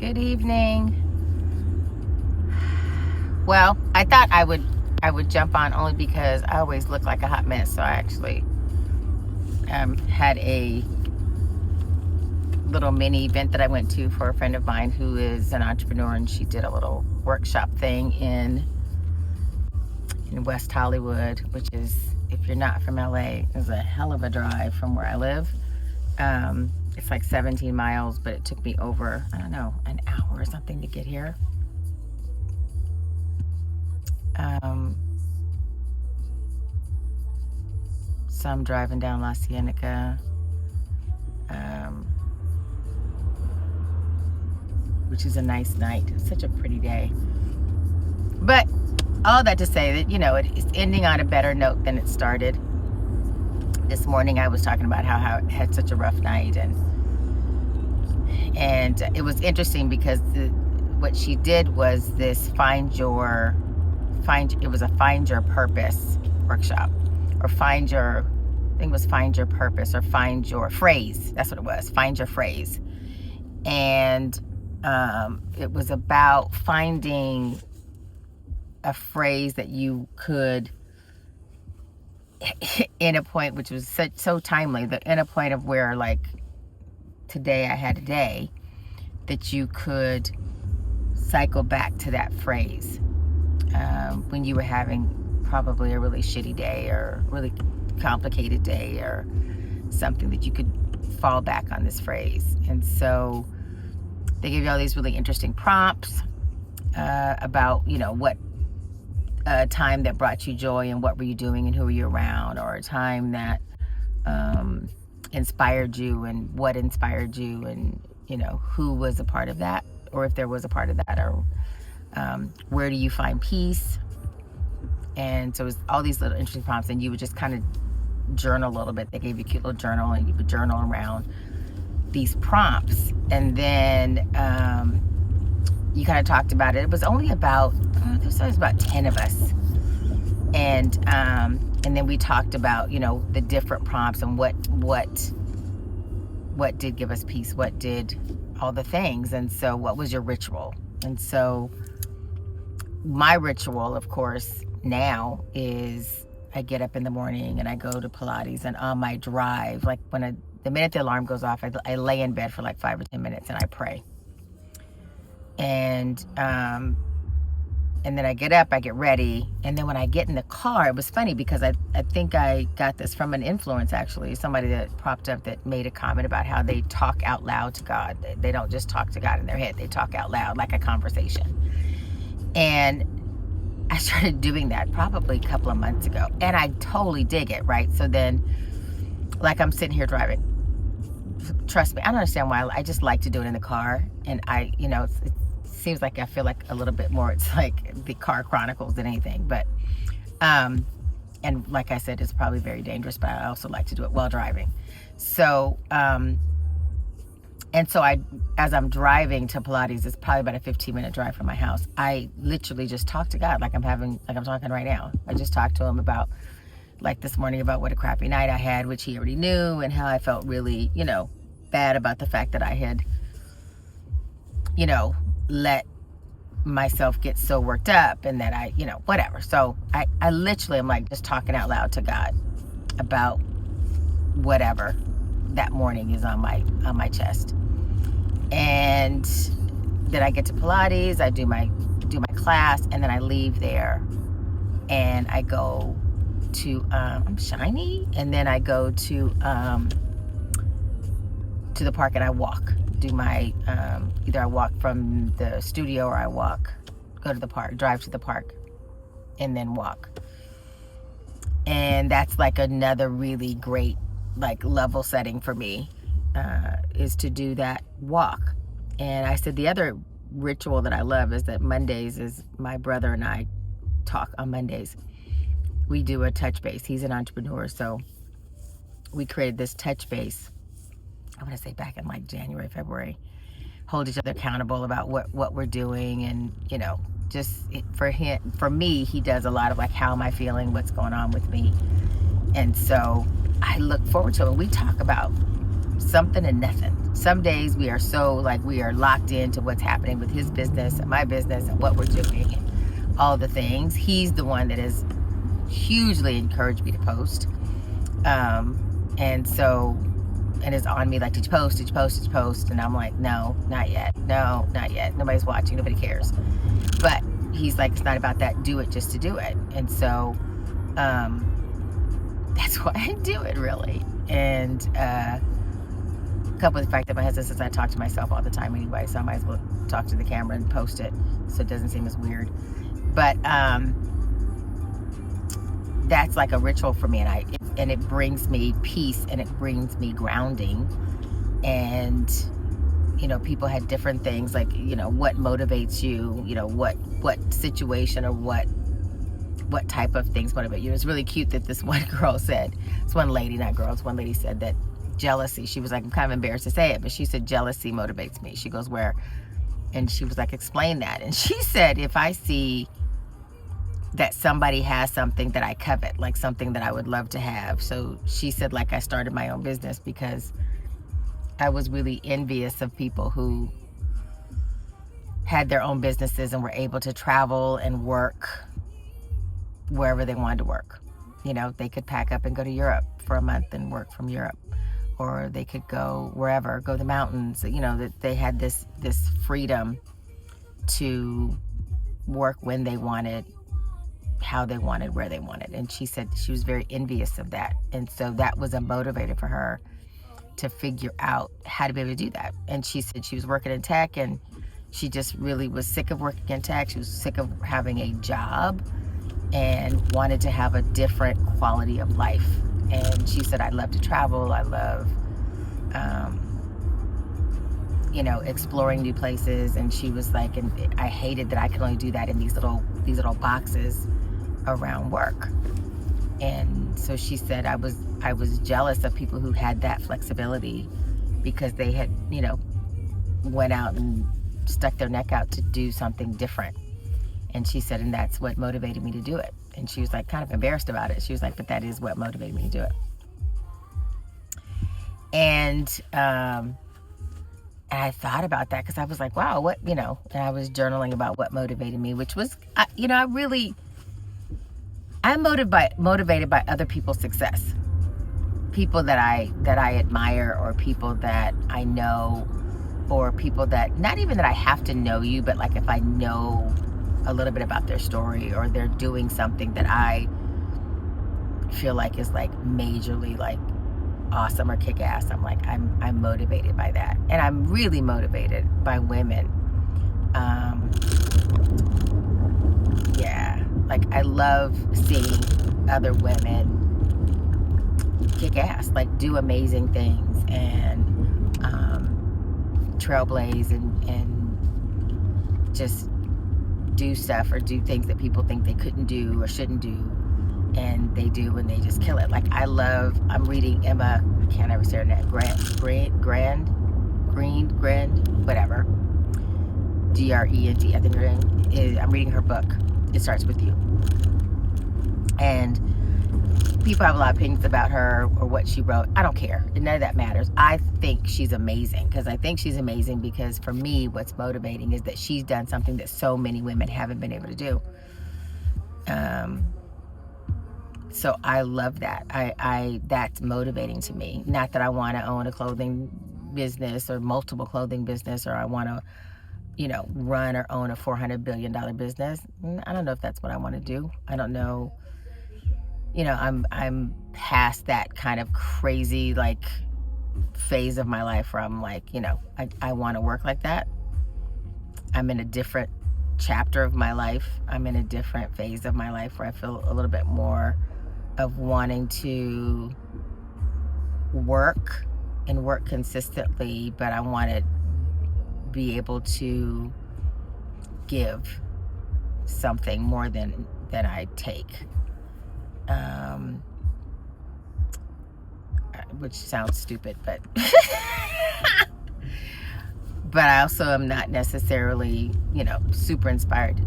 Good evening. Well, I thought I would jump on only because I always look like a hot mess. So I actually had a little mini event that I went to for a friend of mine who is an entrepreneur, and she did a little workshop thing in West Hollywood, which is, if you're not from LA, is a hell of a drive from where I live. It's like 17 miles, but it took me over, I don't know, an hour or something to get here. So I'm driving down La Cienega, which is a nice night. It's such a pretty day. But all that to say that, it's ending on a better note than it started. This morning I was talking about how I had such a rough night, and it was interesting because what she did was this find your purpose workshop, or find your purpose, or find your phrase. That's what it was, find your phrase. And it was about finding a phrase that you could, in a point, which was so timely, that in a point of where, like, today I had a day that you could cycle back to that phrase when you were having probably a really shitty day or really complicated day or something, that you could fall back on this phrase. And so they give you all these really interesting prompts about, what a time that brought you joy and what were you doing and who were you around, or a time that inspired you and what inspired you, and who was a part of that, or if there was a part of that, or where do you find peace. And so it was all these little interesting prompts, and you would just kind of journal a little bit. They gave you a cute little journal, and you would journal around these prompts. And then you kind of talked about it. It was only about, there's always about 10 of us. And then we talked about, the different prompts and what did give us peace, what did all the things. And so what was your ritual? And so my ritual, of course, now is I get up in the morning and I go to Pilates, and on my drive, like the minute the alarm goes off, I lay in bed for like 5 or 10 minutes and I pray. And then I get up, I get ready, and then when I get in the car, it was funny because I think I got this from an influence, actually, somebody that popped up that made a comment about how they talk out loud to God. They don't just talk to God in their head, they talk out loud like a conversation. And I started doing that probably a couple of months ago, and I totally dig it, right? So then, like, I'm sitting here driving. Trust me, I don't understand why. I just like to do it in the car, and it seems like I feel like a little bit more, it's like the car chronicles than anything. But and like I said, it's probably very dangerous, but I also like to do it while driving. So and so as I'm driving to Pilates, it's probably about a 15-minute drive from my house, I literally just talk to God like I'm talking right now. I just talked to him about, like this morning, about what a crappy night I had, which he already knew, and how I felt really, bad about the fact that I had, let myself get so worked up, and that I, whatever. So I literally am like just talking out loud to God about whatever that morning is on my chest. And then I get to Pilates, I do my class, and then I leave there and I go to I'm shiny, and then I go to the park and I walk. Do my either I walk from the studio, or I go to the park, drive to the park, and then walk. And that's like another really great, like, level setting for me, is to do that walk. And I said the other ritual that I love is that Mondays is my brother and I talk on Mondays. We do a touch base. He's an entrepreneur, so we created this touch base, I want to say back in like January, February. Hold each other accountable about what we're doing, and for me, he does a lot of like, how am I feeling, what's going on with me. And so I look forward to it. We talk about something and nothing. Some days we are so like we are locked into what's happening with his business and my business and what we're doing and all the things. He's the one that has hugely encouraged me to post. And so, and it's on me like, did you post? Did you post? Did you post? And I'm like, no, not yet. No, not yet. Nobody's watching. Nobody cares. But he's like, it's not about that. Do it just to do it. And so, that's why I do it, really. And coupled with the fact that my husband says I talk to myself all the time anyway, so I might as well talk to the camera and post it so it doesn't seem as weird. But that's like a ritual for me, and it brings me peace, and it brings me grounding. And you know, people had different things, like, you know, what motivates you, you know, what situation or what type of things motivate you. It's really cute that this one girl said, it's one lady, not girls, one lady said that jealousy, she was like, I'm kind of embarrassed to say it, but she said jealousy motivates me. She goes, where? And she was like, explain that. And she said, if I see that somebody has something that I covet, like something that I would love to have. So she said, like, I started my own business because I was really envious of people who had their own businesses and were able to travel and work wherever they wanted to work. You know, they could pack up and go to Europe for a month and work from Europe, or they could go wherever, go to the mountains. You know, that they had this freedom to work when they wanted, how they wanted, where they wanted. And she said she was very envious of that. And so that was a motivator for her to figure out how to be able to do that. And she said she was working in tech, and she just really was sick of working in tech. She was sick of having a job and wanted to have a different quality of life. And she said, I love to travel. I love, you know, exploring new places. And she was like, and I hated that I could only do that in these little boxes around work. And so she said, I was jealous of people who had that flexibility, because they had, you know, went out and stuck their neck out to do something different. And she said, and that's what motivated me to do it. And she was like, kind of embarrassed about it. She was like, but that is what motivated me to do it. And I thought about that, because I was like, wow, what, you know, and I was journaling about what motivated me, which was, you know, I'm motivated by other people's success. People that I admire, or people that I know, or people that, not even that I have to know you, but like if I know a little bit about their story, or they're doing something that I feel like is like majorly like awesome or kick-ass, I'm like, I'm motivated by that. And I'm really motivated by women. Yeah, like I love seeing other women kick ass, like do amazing things, and trailblaze, and just do stuff, or do things that people think they couldn't do or shouldn't do, and they do, and they just kill it. Like I'm reading Emma, I can't ever say her name, Grant, whatever, Grent, I think her name. I'm reading her book. It Starts With You. And people have a lot of opinions about her or what she wrote. I don't care. None of that matters. I think she's amazing, because for me, what's motivating is that she's done something that so many women haven't been able to do. So I love that. That's motivating to me. Not that I want to own a clothing business or multiple clothing business, or I want to, you know, run or own a $400 billion business. I don't know if that's what I want to do. I don't know. You know, I'm past that kind of crazy like phase of my life where I'm like, you know, I want to work like that. I'm in a different chapter of my life. I'm in a different phase of my life where I feel a little bit more of wanting to work and work consistently, but I want to be able to give something more than I take. Which sounds stupid, but but I also am not necessarily, you know, super inspired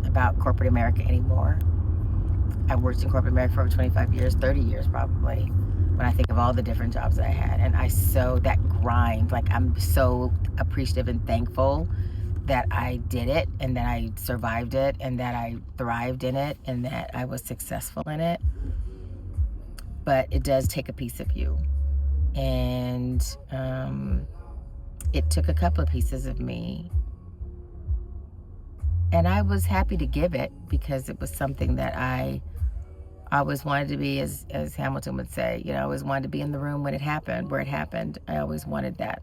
about corporate America anymore. I worked in corporate America for over 25 years, 30 years probably. when I think of all the different jobs that I had. And that grind, like I'm so appreciative and thankful that I did it and that I survived it and that I thrived in it and that I was successful in it. But it does take a piece of you. And it took a couple of pieces of me. And I was happy to give it because it was something that I always wanted to be, as Hamilton would say, I always wanted to be in the room when it happened, where it happened. I always wanted that.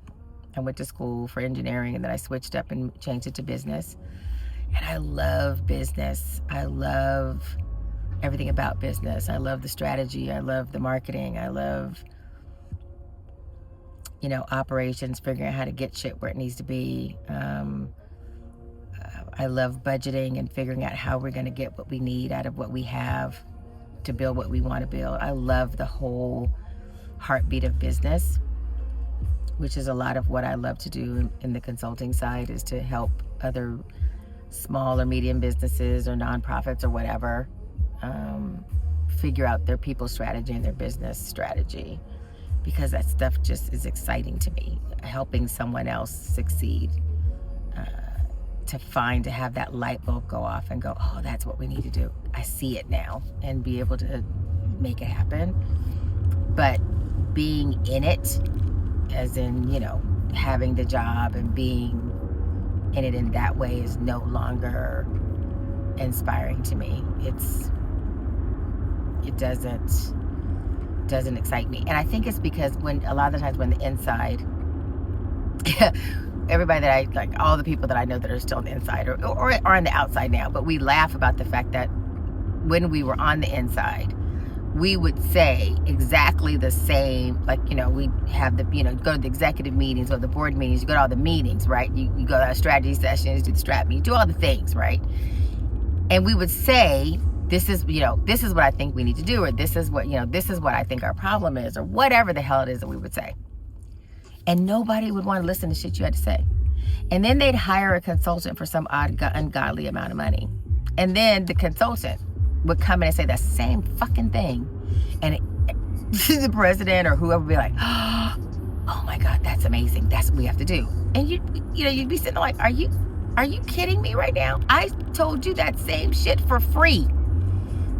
I went to school for engineering and then I switched up and changed it to business. And I love business. I love everything about business. I love the strategy. I love the marketing. I love, operations, figuring out how to get shit where it needs to be. I love budgeting and figuring out how we're going to get what we need out of what we have to build what we want to build. I love the whole heartbeat of business, which is a lot of what I love to do in the consulting side, is to help other small or medium businesses or nonprofits or whatever figure out their people strategy and their business strategy, because that stuff just is exciting to me. Helping someone else succeed, to have that light bulb go off and go, oh, that's what we need to do. I see it now, and be able to make it happen. But being in it, as in, having the job and being in it in that way, is no longer inspiring to me. It doesn't excite me. And I think it's because a lot of the times when the inside, everybody that I like, all the people that I know that are still on the inside or are on the outside now, but we laugh about the fact that when we were on the inside, we would say exactly the same, like, we have the, go to the executive meetings or the board meetings, you go to all the meetings, right? You go to our strategy sessions, do the strat meeting, do all the things, right? And we would say, this is what I think we need to do, or this is what I think our problem is, or whatever the hell it is that we would say. And nobody would want to listen to shit you had to say. And then they'd hire a consultant for some ungodly amount of money. And then the consultant would come in and say that same fucking thing. And the president or whoever would be like, oh my God, that's amazing. That's what we have to do. And you'd be sitting there like, are you kidding me right now? I told you that same shit for free,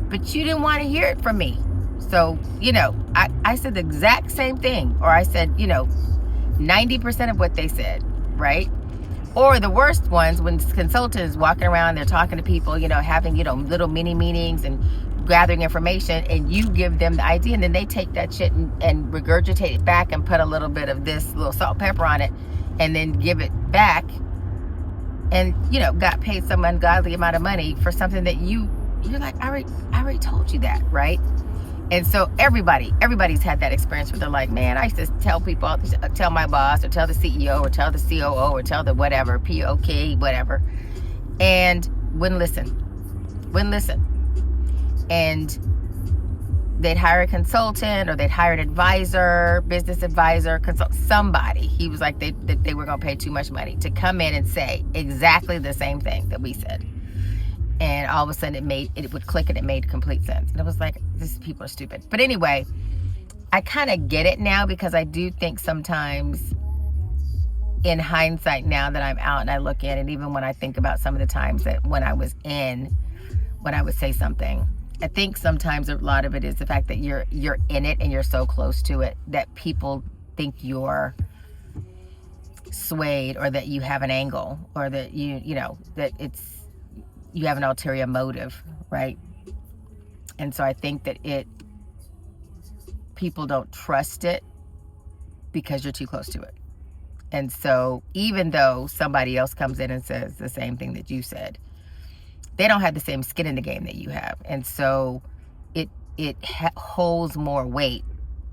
but you didn't want to hear it from me. So, I said the exact same thing, or I said, 90% of what they said, right? Or the worst ones, when consultants walking around, they're talking to people, having, little mini meetings and gathering information, and you give them the idea, and then they take that shit and regurgitate it back and put a little bit of this little salt, pepper on it, and then give it back, and, got paid some ungodly amount of money for something that you're like, I already told you that, right? And so everybody's had that experience where they're like, man, I used to tell people, tell my boss, or tell the CEO, or tell the COO, or tell the whatever, POK, whatever, and wouldn't listen. And they'd hire a consultant, or they'd hire an advisor, business advisor, somebody. He was like, they were going to pay too much money to come in and say exactly the same thing that we said. And all of a sudden it would click and it made complete sense. And it was like, these people are stupid. But anyway, I kind of get it now, because I do think sometimes in hindsight, now that I'm out and I look at it, even when I think about some of the times that when I would say something, I think sometimes a lot of it is the fact that you're in it and you're so close to it that people think you're swayed, or that you have an angle, or that that you have an ulterior motive, right? And so I think that people don't trust it because you're too close to it. And so even though somebody else comes in and says the same thing that you said, they don't have the same skin in the game that you have. And so it holds more weight.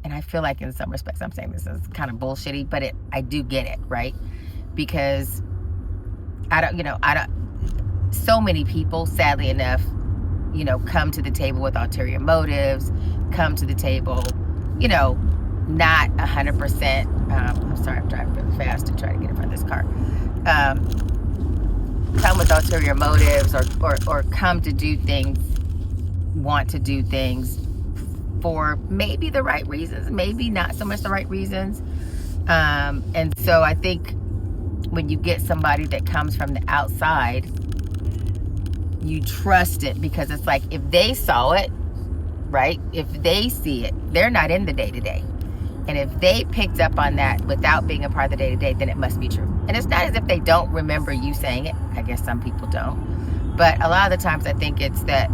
And I feel like in some respects, I'm saying this is kind of bullshitty, but I do get it, right? Because so many people, sadly enough, come to the table with ulterior motives, come to the table, not 100%. I'm sorry, I'm driving really fast to try to get in front of this car. Come with ulterior motives, or come to do things, want to do things for maybe the right reasons, maybe not so much the right reasons. And so I think when you get somebody that comes from the outside, you trust it, because it's like, if they saw it, right? If they see it, they're not in the day-to-day. And if they picked up on that without being a part of the day-to-day, then it must be true. And it's not as if they don't remember you saying it. I guess some people don't. But a lot of the times I think it's that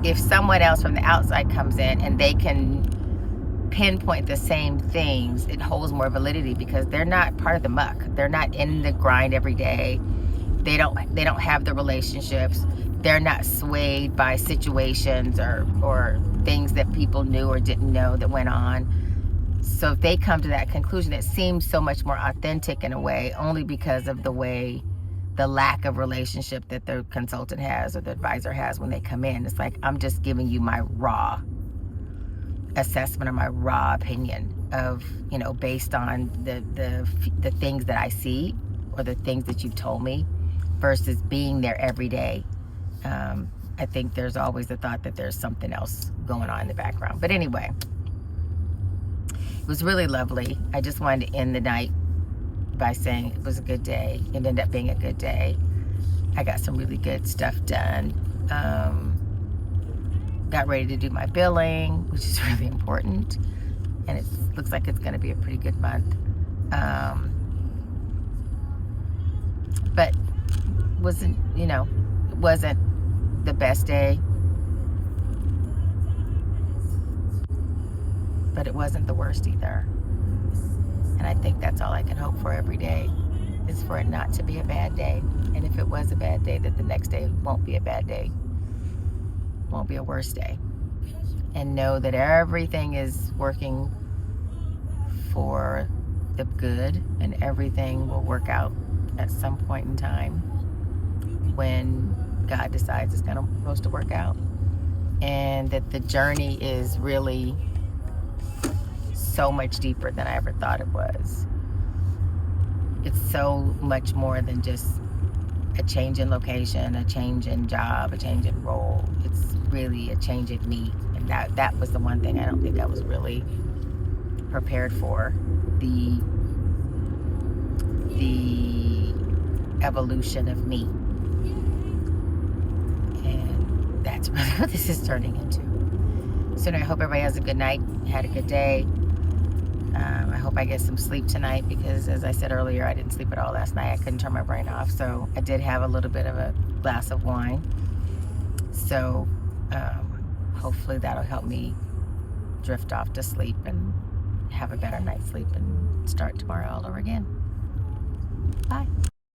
if someone else from the outside comes in and they can pinpoint the same things, it holds more validity, because they're not part of the muck. They're not in the grind every day. They don't have the relationships. They're not swayed by situations or things that people knew or didn't know that went on. So if they come to that conclusion, it seems so much more authentic in a way, only because of the lack of relationship that the consultant has or the advisor has when they come in. It's like, I'm just giving you my raw assessment or my raw opinion of, based on the things that I see or the things that you've told me, versus being there every day. I think there's always the thought that there's something else going on in the background. But anyway, it was really lovely. I just wanted to end the night by saying it was a good day. It ended up being a good day. I got some really good stuff done. Got ready to do my billing, which is really important. And it looks like it's going to be a pretty good month. But it wasn't the best day. But it wasn't the worst either. And I think that's all I can hope for every day, is for it not to be a bad day. And if it was a bad day, that the next day won't be a bad day, won't be a worse day. And know that everything is working for the good, and everything will work out at some point in time when God decides it's supposed to work out. And that the journey is really so much deeper than I ever thought it was. It's so much more than just a change in location, a change in job, a change in role. It's really a change in me. And that was the one thing I don't think I was really prepared for. The evolution of me. And that's really what this is turning into. So I hope everybody has a good night, had a good day. I hope I get some sleep tonight, because as I said earlier, I didn't sleep at all last night. I couldn't turn my brain off. So I did have a little bit of a glass of wine. So hopefully that'll help me drift off to sleep and have a better night's sleep and start tomorrow all over again. Bye.